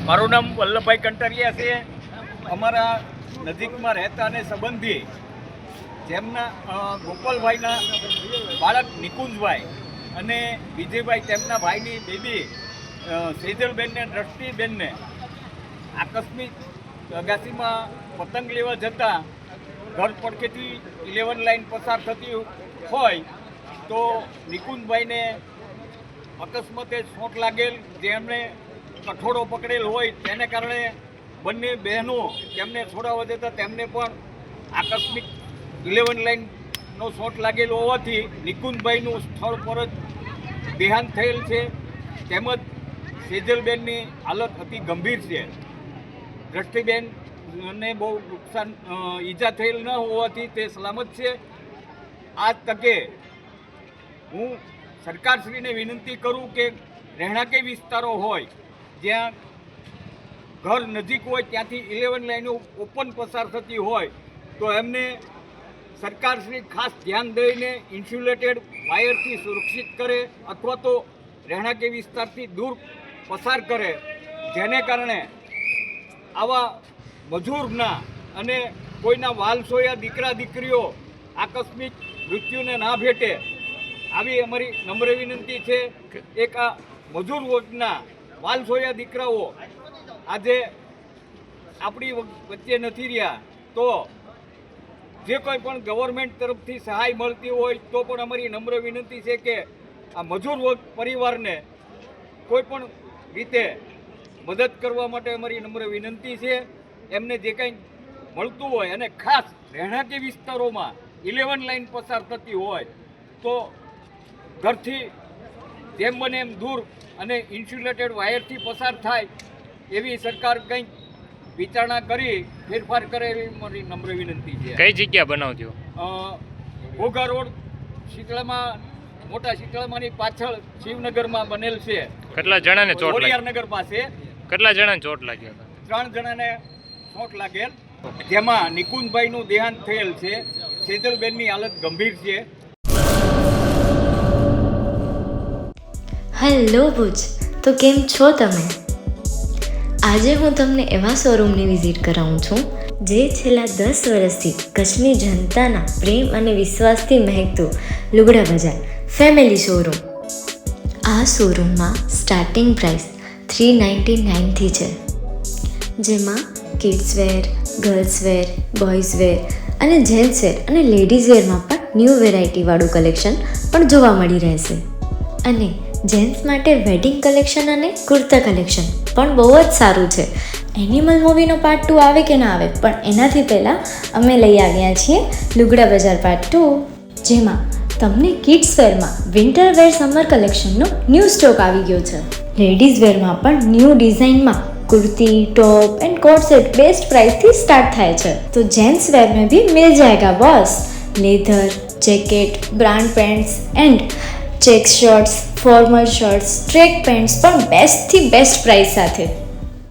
મારું નામ વલ્લભભાઈ કંટરિયા છે. અમારા નજીકમાં રહેતા અને સંબંધી જેમના ગોપાલભાઈના બાળક નિકુંજભાઈ અને વિજયભાઈ તેમના ભાઈની બેબી સેજલબેનને દ્રષ્ટિબેનને આકસ્મિક અગાસીમાં પતંગ લેવા જતાં ઘર પડખેથી 11 લાઈન પસાર થતી હોય તો નિકુંજભાઈને અકસ્માતે શોટ લાગેલ, જેમને કઠોળો પકડેલ હોય તેને કારણે બંને બહેનો તેમને છોડાવવા જતાં તેમને પણ આકસ્મિક 11 લાઈનનો શોટ લાગેલો હોવાથી નિકુંજભાઈનું સ્થળ પર જ દેહાંત થયેલ છે. તેમજ સેજલબેનની હાલત અતિ ગંભીર છે. દ્રષ્ટિબેનને બહુ નુકસાન ઈજા થયેલ ન હોવાથી તે સલામત છે. આ તકે હું સરકારશ્રીને વિનંતી કરું કે રહેણાંકી વિસ્તારો હોય જ્યાં ઘર નજીક હોય ત્યાંથી 11 લાઈનો ઓપન પસાર થતી હોય તો એમને સરકારશ્રી ખાસ ધ્યાન દઈને ઇન્સ્યુલેટેડ વાયરથી સુરક્ષિત કરે અથવા તો રહેણાંકી વિસ્તારથી દૂર પસાર કરે, જેને કારણે આવા મજૂરના અને કોઈના વાલસોયા દીકરા દીકરીઓ આકસ્મિક મૃત્યુને ના ભેટે આવી અમારી નમ્ર વિનંતી છે. એક આ મજૂર વર્ગના વાલસોયા દીકરાઓ આજે આપણી વચ્ચે નથી રહ્યા તો જે કોઈ પણ ગવર્મેન્ટ તરફથી સહાય મળતી હોય તો પણ અમારી નમ્ર વિનંતી છે કે આ મજૂર વર્ગ પરિવારને કોઈ પણ રીતે મદદ કરવા માટે અમારી નમ્ર વિનંતી છે. એમને જે કંઈ મળતું હોય અને ખાસ રહેણાંકી વિસ્તારોમાં 11 લાઈન પસાર થતી હોય તો ઘરથી જેમ બને એમ દૂર અને ઇન્સ્યુલેટેડ વાયરથી પસાર થાય એવી સરકાર કંઈક વિચારણા કરી ફેરફાર કરે એવી મારી નમ્ર વિનંતી છે. કઈ જગ્યા બનાવજો? ઘોઘા રોડ શીતળામાં, મોટા શીતળામાંની પાછળ શિવનગરમાં બનેલ છે. કેટલા જણાને ચોટ લાગી? નગર પાસે. કેટલા જણાને ચોટ લાગ્યા હતા? 3 જણાને ચોટ લાગેલ, જેમાં નિકુંજભાઈનું દેહાંત થયેલ છે. સેજલબેનની હાલત ગંભીર છે. હેલો ભુજ, તો કેમ છો તમે? આજે હું તમને એવા શોરૂમની વિઝિટ કરાવું છું જે છેલ્લા 10 વર્ષથી કચ્છની જનતાના પ્રેમ અને વિશ્વાસથી મહેકતું લુગડા બજાર ફેમિલી શોરૂમ. આ શોરૂમમાં સ્ટાર્ટિંગ પ્રાઇસ 399થી છે, જેમાં kids wear, girls wear, boys wear અને જેન્ટ્સ વેર અને લેડીઝ વેરમાં પણ ન્યૂ વેરાયટીવાળું કલેક્શન પણ જોવા મળી રહેશે. અને જેન્ટ્સ માટે વેડિંગ કલેક્શન અને કુર્તા કલેક્શન પણ બહુ જ સારું છે. એનિમલ મૂવીનો પાર્ટ 2 આવે કે ના આવે, પણ એનાથી પહેલાં અમે લઈ આવ્યા છીએ લુગડા બજાર પાર્ટ 2, જેમાં તમને કિડ્સ વેરમાં વિન્ટર વેર સમર કલેક્શનનો ન્યૂ સ્ટોક આવી ગયો છે. લેડીઝ વેરમાં પણ ન્યૂ ડિઝાઇનમાં kurti, top and coat set best price थी स्टार्ट થાય છે. तो जेंट्स वेयर में भी मिल जाएगा boss. Leather, jacket, brand pants and check shirts, formal shirts, track pants પણ બેસ્ટ થી બેસ્ટ પ્રાઇસ સાથે.